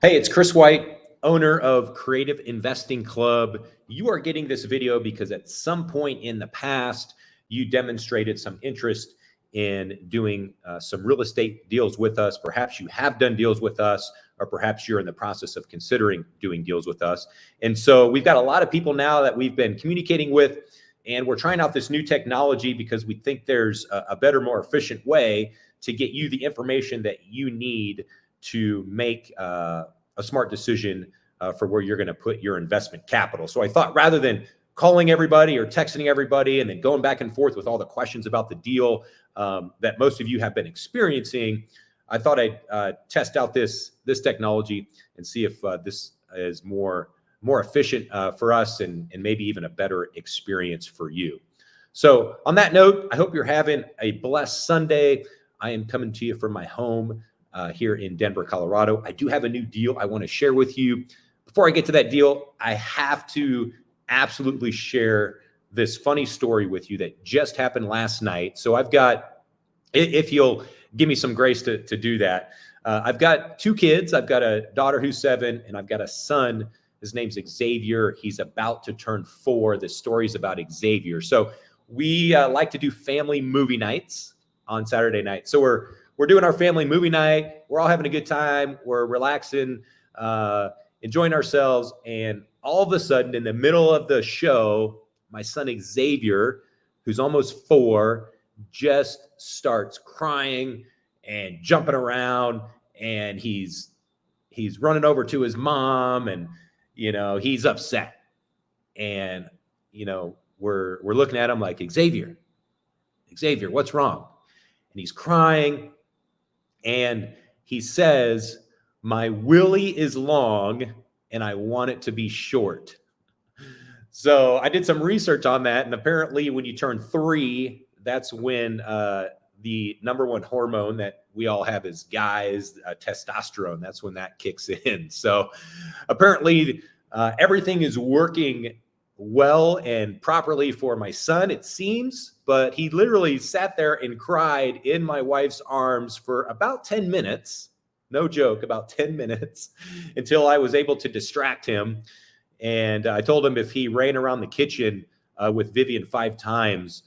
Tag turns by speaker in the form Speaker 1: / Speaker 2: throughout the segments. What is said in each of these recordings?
Speaker 1: Hey, it's Chris White, owner of Creative Investing Club. You are getting this video because at some point in the past, you demonstrated some interest in doing some real estate deals with us. Perhaps you have done deals with us, or perhaps you're in the process of considering doing deals with us. And so we've got a lot of people now that we've been communicating with, and we're trying out this new technology because we think there's a better, more efficient way to get you the information that you need to make a smart decision for where you're going to put your investment capital. So I thought rather than calling everybody or texting everybody and then going back and forth with all the questions about the deal that most of you have been experiencing, I thought I'd test out this technology and see if this is more efficient for us and maybe even a better experience for you. So on that note, I hope you're having a blessed Sunday. I am coming to you from my home here in Denver, Colorado. I do have a new deal I want to share with you. Before I get to that deal, I have to absolutely share this funny story with you that just happened last night. So I've got, if you'll give me some grace to do that, I've got two kids. I've got a daughter who's 7, and I've got a son. His name's Xavier. He's about to turn 4. The story's about Xavier. So we like to do family movie nights on Saturday night. So we're doing our family movie night. We're all having a good time. We're relaxing, enjoying ourselves. And all of a sudden, in the middle of the show, my son Xavier, who's almost 4, just starts crying and jumping around. And he's running over to his mom, and he's upset. And we're looking at him like, Xavier, what's wrong? And he's crying. And he says, my willy is long and I want it to be short. So I did some research on that. And apparently when you turn 3, that's when the number one hormone that we all have as guys, testosterone, that's when that kicks in. So apparently everything is working well and properly for my son, it seems, but he literally sat there and cried in my wife's arms for about 10 minutes, no joke, about 10 minutes, until I was able to distract him. And I told him if he ran around the kitchen with Vivian 5 times,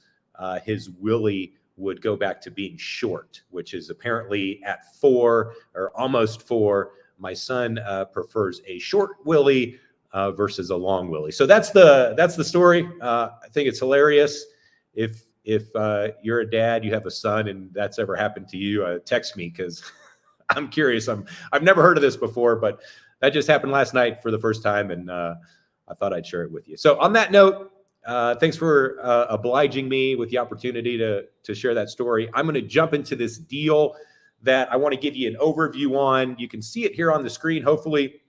Speaker 1: his willy would go back to being short, which is apparently at 4 or almost 4. My son prefers a short willy versus a long willy. So that's the story. I think it's hilarious. If you're a dad, you have a son, and that's ever happened to you, text me because I'm curious. I've never heard of this before, but that just happened last night for the first time, and I thought I'd share it with you. So on that note, thanks for obliging me with the opportunity to share that story. I'm going to jump into this deal that I want to give you an overview on. You can see it here on the screen, hopefully.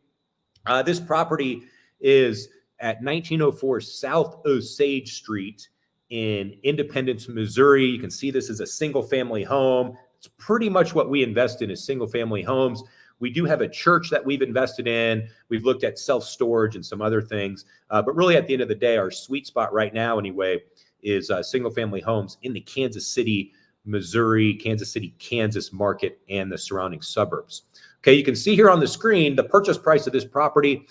Speaker 1: This property is at 1904 South Osage Street in Independence, Missouri. You can see this is a single family home. It's pretty much what we invest in is single family homes. We do have a church that we've invested in. We've looked at self-storage and some other things. But really at the end of the day, our sweet spot right now anyway is single family homes in the Kansas City, Missouri, Kansas market and the surrounding suburbs. Okay, you can see here on the screen, the purchase price of this property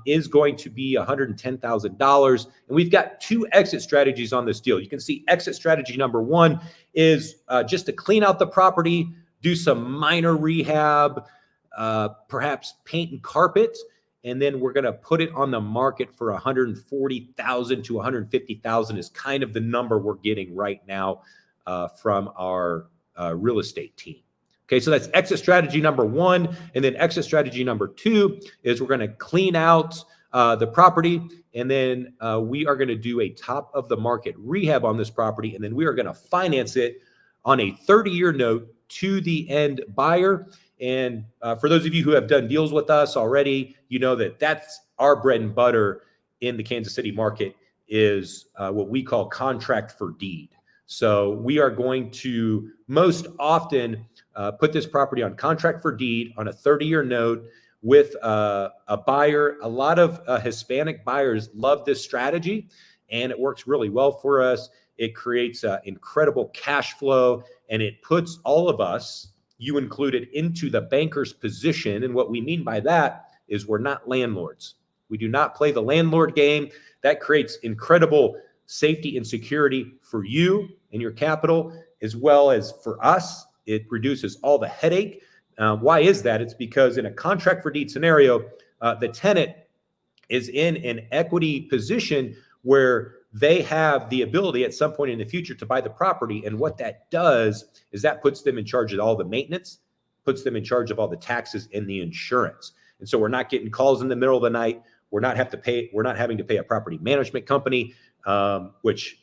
Speaker 1: is going to be $110,000. And we've got 2 exit strategies on this deal. You can see exit strategy number 1 is just to clean out the property, do some minor rehab, perhaps paint and carpet, and then we're going to put it on the market for $140,000 to $150,000 is kind of the number we're getting right now from our real estate team. Okay, so that's exit strategy number 1. And then exit strategy number 2 is we're going to clean out the property. And then we are going to do a top of the market rehab on this property. And then we are going to finance it on a 30-year note to the end buyer. And for those of you who have done deals with us already, you know that that's our bread and butter in the Kansas City market is what we call contract for deed. So we are going to most often put this property on contract for deed on a 30-year note with a buyer. A lot of Hispanic buyers love this strategy, and it works really well for us. It creates incredible cash flow, and it puts all of us, you include it into the banker's position. And what we mean by that is we're not landlords. We do not play the landlord game. That creates incredible safety and security for you and your capital, as well as for us. It reduces all the headache. Why is that? It's because in a contract for deed scenario, the tenant is in an equity position where they have the ability at some point in the future to buy the property. And what that does is that puts them in charge of all the maintenance, puts them in charge of all the taxes and the insurance. And so we're not getting calls in the middle of the night. We're not having to pay a property management company, which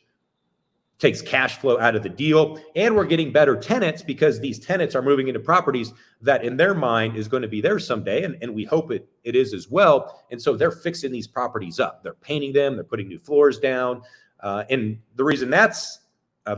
Speaker 1: takes cash flow out of the deal. And we're getting better tenants because these tenants are moving into properties that in their mind is going to be theirs someday. And we hope it is as well. And so they're fixing these properties up. They're painting them. They're putting new floors down. And the reason that's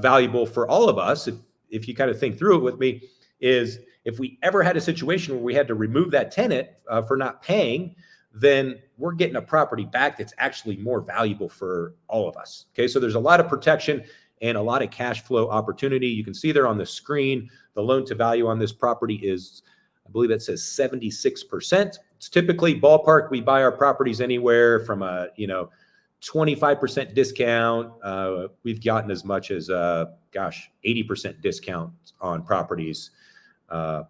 Speaker 1: valuable for all of us, if you kind of think through it with me, is if we ever had a situation where we had to remove that tenant for not paying, then we're getting a property back that's actually more valuable for all of us. Okay, so there's a lot of protection and a lot of cash flow opportunity. You can see there on the screen, the loan to value on this property is, I believe it says 76%. It's typically ballpark. We buy our properties anywhere from a 25% discount. We've gotten as much as 80% discount on properties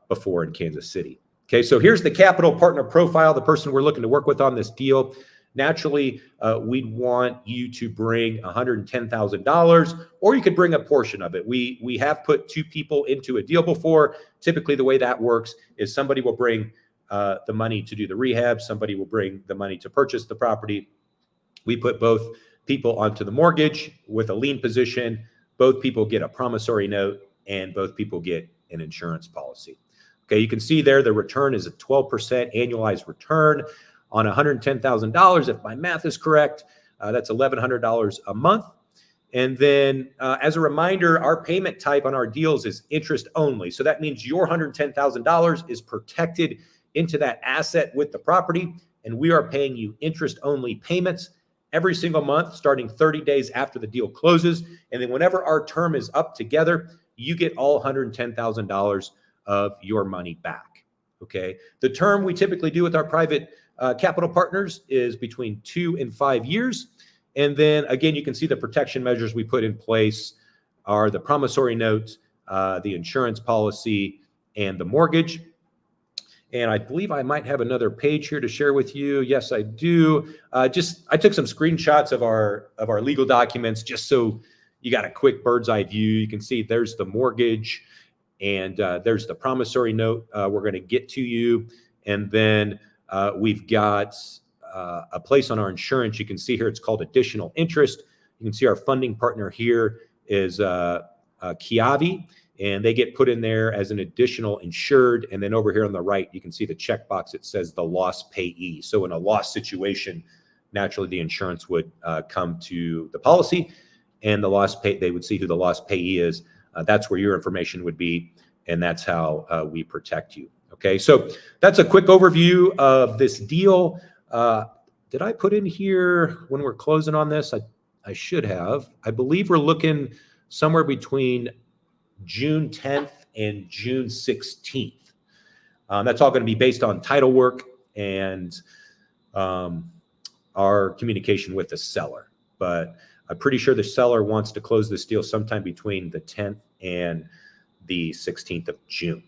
Speaker 1: before in Kansas City. Okay, so here's the capital partner profile, the person we're looking to work with on this deal. Naturally, we'd want you to bring $110,000, or you could bring a portion of it. We have put two people into a deal before. Typically, the way that works is somebody will bring the money to do the rehab. Somebody will bring the money to purchase the property. We put both people onto the mortgage with a lien position. Both people get a promissory note, and both people get an insurance policy. Okay, you can see there the return is a 12% annualized return on $110,000. If my math is correct, that's $1,100 a month. And then as a reminder, our payment type on our deals is interest only. So that means your $110,000 is protected into that asset with the property, and we are paying you interest only payments every single month starting 30 days after the deal closes. And then whenever our term is up together, you get all $110,000 of your money back. Okay. The term we typically do with our private capital partners is between 2 and 5 years. And then again, you can see the protection measures we put in place are the promissory note, the insurance policy, and the mortgage. And I believe I might have another page here to share with you. Yes, I do. I took some screenshots of our legal documents just so you got a quick bird's eye view. You can see there's the mortgage, and there's the promissory note we're going to get to you. And then we've got a place on our insurance. You can see here it's called additional interest. You can see our funding partner here is Kiavi, and they get put in there as an additional insured. And then over here on the right, you can see the checkbox. It says the loss payee. So in a loss situation, naturally the insurance would come to the policy, and they would see who the loss payee is. That's where your information would be, and that's how we protect you. Okay, so that's a quick overview of this deal. Did I put in here when we're closing on this? I should have. I believe we're looking somewhere between June 10th and June 16th. That's all going to be based on title work and our communication with the seller. But I'm pretty sure the seller wants to close this deal sometime between the 10th and the 16th of June.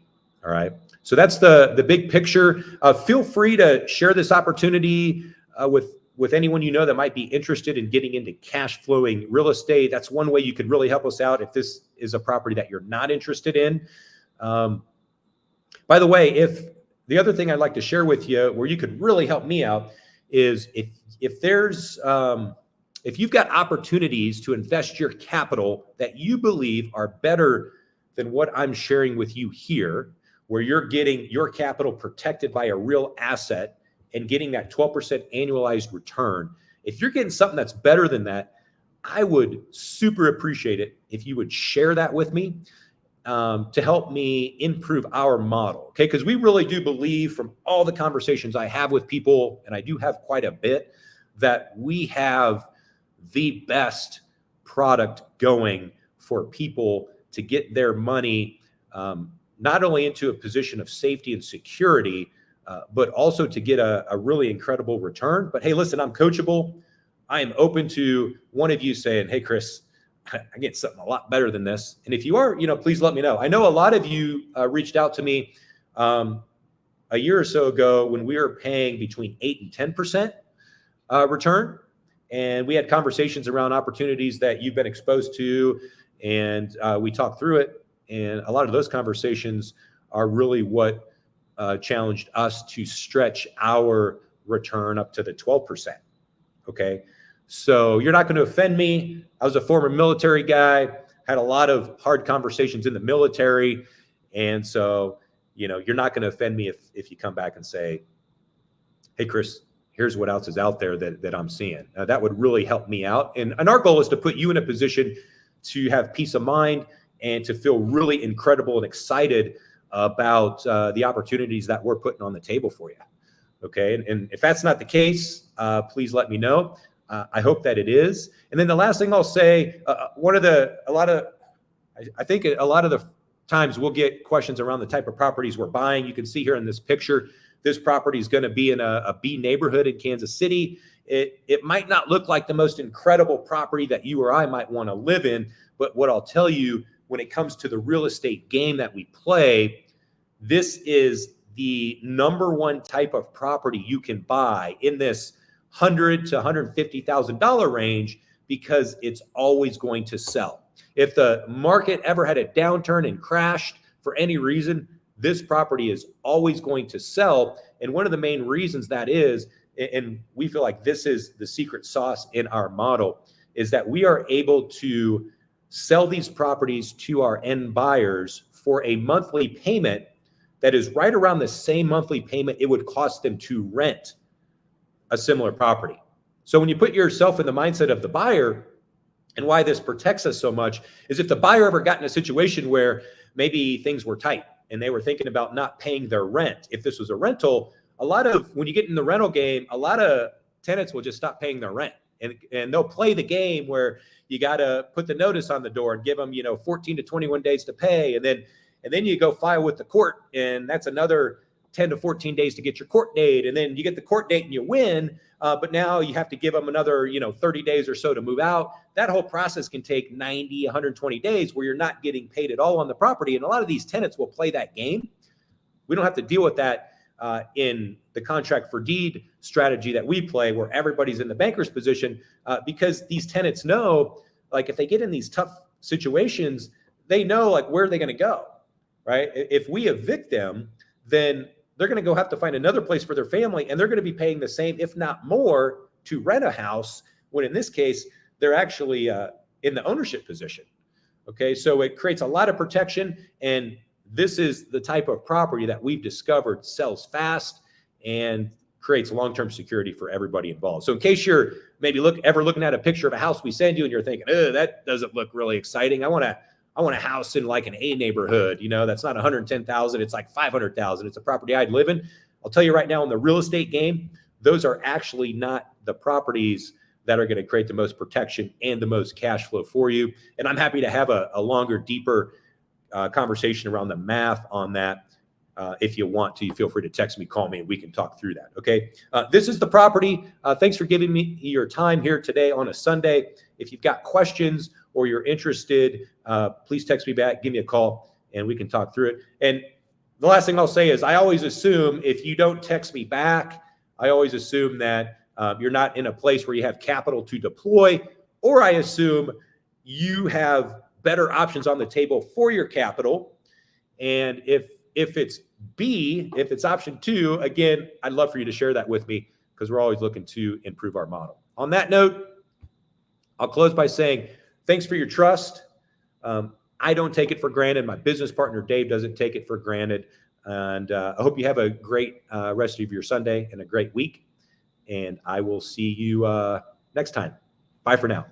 Speaker 1: All right. So that's the big picture. Feel free to share this opportunity with anyone you know that might be interested in getting into cash flowing real estate. That's one way you could really help us out if this is a property that you're not interested in. By the way, if the other thing I'd like to share with you where you could really help me out is if you've got opportunities to invest your capital that you believe are better than what I'm sharing with you here, where you're getting your capital protected by a real asset and getting that 12% annualized return, if you're getting something that's better than that, I would super appreciate it if you would share that with me to help me improve our model. Okay, because we really do believe from all the conversations I have with people, and I do have quite a bit, that we have the best product going for people to get their money not only into a position of safety and security, but also to get a really incredible return. But hey, listen, I'm coachable. I am open to one of you saying, hey, Chris, I get something a lot better than this. And if you are, please let me know. I know a lot of you reached out to me a year or so ago when we were paying between 8 and 10% return. And we had conversations around opportunities that you've been exposed to, and we talked through it. And a lot of those conversations are really what challenged us to stretch our return up to the 12%. Okay. So you're not going to offend me. I was a former military guy, had a lot of hard conversations in the military. And so, you're not going to offend me if you come back and say, hey, Chris, here's what else is out there that I'm seeing. That would really help me out. And our goal is to put you in a position to have peace of mind and to feel really incredible and excited about the opportunities that we're putting on the table for you. Okay. And if that's not the case, please let me know. I hope that it is. And then the last thing I'll say, I think a lot of the times we'll get questions around the type of properties we're buying. You can see here in this picture, this property is going to be in a B neighborhood in Kansas City. It might not look like the most incredible property that you or I might want to live in, but what I'll tell you, when it comes to the real estate game that we play, this is the number one type of property you can buy in this $100,000 to $150,000 range, because it's always going to sell. If the market ever had a downturn and crashed for any reason, this property is always going to sell. And one of the main reasons that is, and we feel like this is the secret sauce in our model, is that we are able to sell these properties to our end buyers for a monthly payment that is right around the same monthly payment it would cost them to rent a similar property. So when you put yourself in the mindset of the buyer, and why this protects us so much is if the buyer ever got in a situation where maybe things were tight and they were thinking about not paying their rent. If this was a rental, when you get in the rental game, a lot of tenants will just stop paying their rent. And they'll play the game where you got to put the notice on the door and give them, 14 to 21 days to pay. And then you go file with the court, and that's another 10 to 14 days to get your court date. And then you get the court date and you win. But now you have to give them another, 30 days or so to move out. That whole process can take 90, 120 days where you're not getting paid at all on the property. And a lot of these tenants will play that game. We don't have to deal with that in the contract for deed strategy that we play, where everybody's in the banker's position, because these tenants know, like, if they get in these tough situations, they know, like, where are they going to go, right? If we evict them, then they're going to have to find another place for their family, and they're going to be paying the same, if not more, to rent a house, when in this case, they're actually in the ownership position. Okay, so it creates a lot of protection, and this is the type of property that we've discovered sells fast and creates long-term security for everybody involved. So in case you're maybe ever looking at a picture of a house we send you and you're thinking, oh, that doesn't look really exciting. I want a house in like an A neighborhood, that's not 110,000, it's like 500,000. It's a property I'd live in. I'll tell you right now, in the real estate game, those are actually not the properties that are going to create the most protection and the most cash flow for you. And I'm happy to have a longer, deeper conversation around the math on that. If you want to, feel free to text me, call me, and we can talk through that. Okay. This is the property. Thanks for giving me your time here today on a Sunday. If you've got questions or you're interested, please text me back, give me a call, and we can talk through it. And the last thing I'll say is, I always assume if you don't text me back, I always assume that you're not in a place where you have capital to deploy, or I assume you have better options on the table for your capital. And if it's B, if it's option 2, again, I'd love for you to share that with me, because we're always looking to improve our model. On that note, I'll close by saying thanks for your trust. I don't take it for granted. My business partner, Dave, doesn't take it for granted. And I hope you have a great rest of your Sunday and a great week. And I will see you next time. Bye for now.